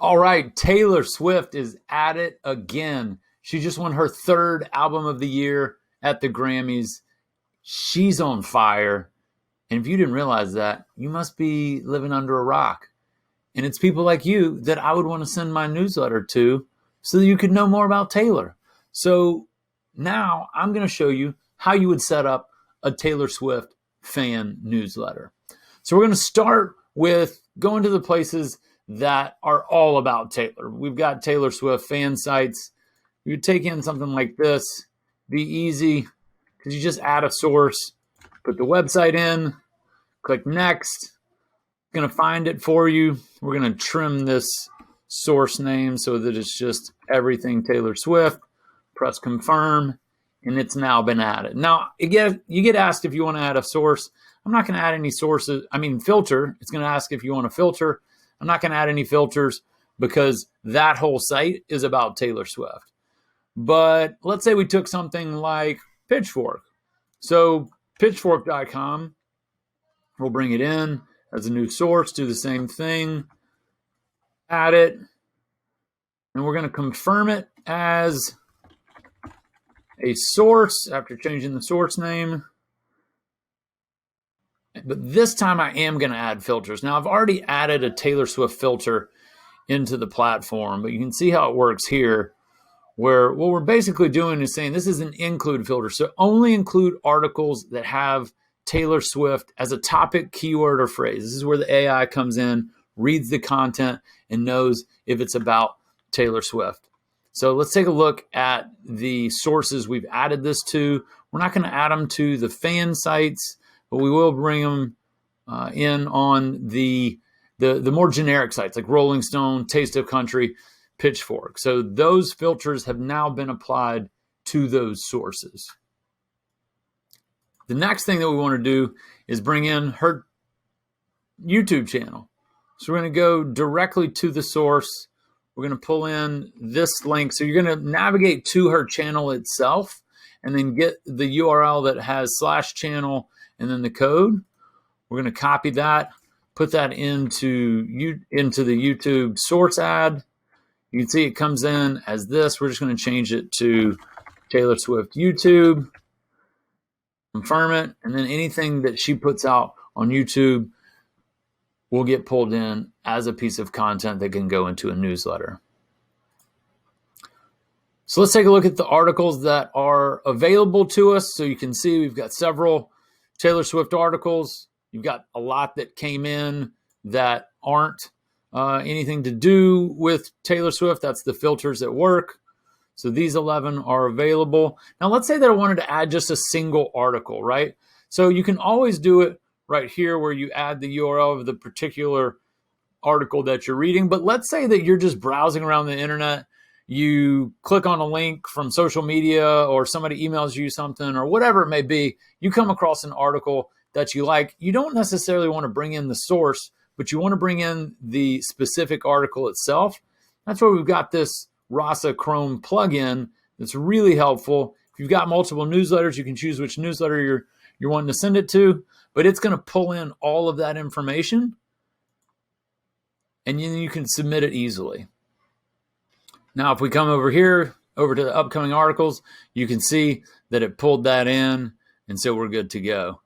All right, Taylor Swift is at it again. She just won her third album of the year at the Grammys. She's on fire. And if you didn't realize that, you must be living under a rock. And it's people like you that I would want to send my newsletter to so that you could know more about Taylor. So now I'm going to show you how you would set up a Taylor Swift fan newsletter. So we're going to start with going to the places that are all about Taylor. We've got Taylor Swift fan sites. You take in something like this, be easy, because you just add a source, put the website in, click next. It's going to find it for you. We're going to trim this source name so that it's just everything Taylor Swift. Press confirm, and it's now been added. Now, again, you get asked if you want to add a source. I'm not going to add any sources. Filter. It's going to ask if you want to filter. I'm not going to add any filters because that whole site is about Taylor Swift. But let's say we took something like Pitchfork. So pitchfork.com, we'll bring it in as a new source, do the same thing, add it, and we're going to confirm it as a source after changing the source name. But this time I am going to add filters. Now, I've already added a Taylor Swift filter into the platform, but you can see how it works here, where what we're basically doing is saying this is an include filter. So only include articles that have Taylor Swift as a topic, keyword, or phrase. This is where the AI comes in, reads the content, and knows if it's about Taylor Swift. So let's take a look at the sources we've added this to. We're not going to add them to the fan sites, but we will bring them in on the more generic sites like Rolling Stone, Taste of Country, Pitchfork. So those filters have now been applied to those sources. The next thing that we want to do is bring in her YouTube channel. So we're going to go directly to the source. We're going to pull in this link. So you're going to navigate to her channel itself and then get the URL that has /channel and then the code. We're going to copy that, put that into the YouTube source ad. You can see it comes in as this. We're just going to change it to Taylor Swift YouTube, confirm it, and then anything that she puts out on YouTube will get pulled in as a piece of content that can go into a newsletter. So let's take a look at the articles that are available to us. So you can see we've got several Taylor Swift articles. You've got a lot that came in that aren't anything to do with Taylor Swift. That's the filters at work. So these 11 are available. Now let's say that I wanted to add just a single article, right? So you can always do it right here where you add the URL of the particular article that you're reading. But let's say that you're just browsing around the internet. You click on a link from social media or somebody emails you something or whatever it may be. You come across an article that you like. You don't necessarily want to bring in the source, but you want to bring in the specific article itself. That's where we've got this Rasa Chrome plugin that's really helpful. If you've got multiple newsletters, you can choose which newsletter you're wanting to send it to, but it's going to pull in all of that information, and then you can submit it easily. Now, if we come over here, over to the upcoming articles, you can see that it pulled that in, and so we're good to go.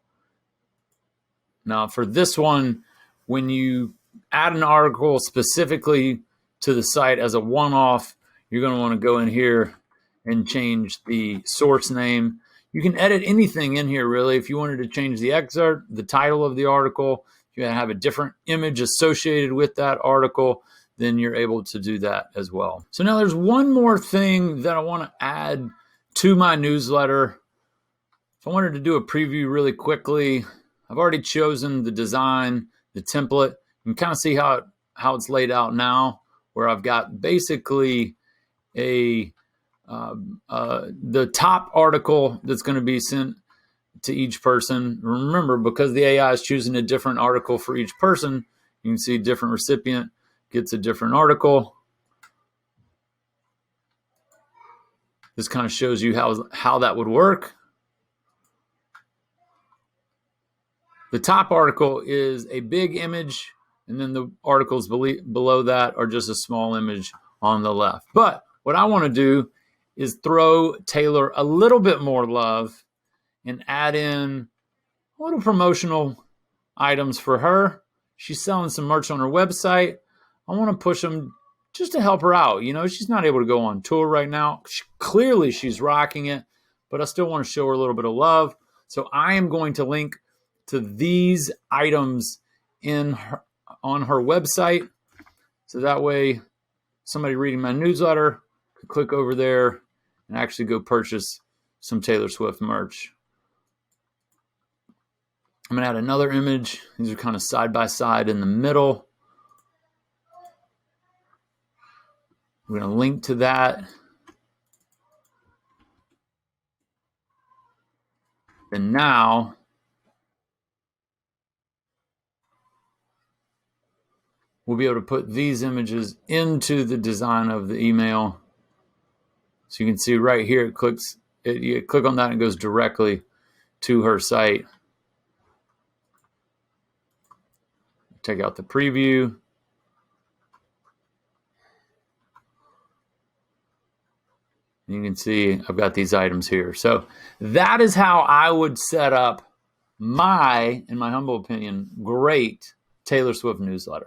Now, for this one, when you add an article specifically to the site as a one-off, you're going to want to go in here and change the source name. You can edit anything in here, really. If you wanted to change the excerpt, the title of the article, if you have a different image associated with that article, then you're able to do that as well. So now there's one more thing that I want to add to my newsletter. If I wanted to do a preview really quickly, I've already chosen the design, the template. You can kind of see how it's laid out now, where I've got basically the top article that's going to be sent to each person. Remember, because the AI is choosing a different article for each person, you can see different recipient gets a different article. This kind of shows you how that would work. The top article is a big image and then the articles below that are just a small image on the left. But what I want to do is throw Taylor a little bit more love and add in a little promotional items for her. She's selling some merch on her website. I want to push them just to help her out. You know, she's not able to go on tour right now. Clearly, she's rocking it, but I still want to show her a little bit of love. So I am going to link to these items on her website. So that way, somebody reading my newsletter could click over there and actually go purchase some Taylor Swift merch. I'm going to add another image. These are kind of side by side in the middle. We're going to link to that. And now we'll be able to put these images into the design of the email. So you can see right here, you click on that and it goes directly to her site. Take out the preview. You can see I've got these items here. So that is how I would set up in my humble opinion, great Taylor Swift newsletter.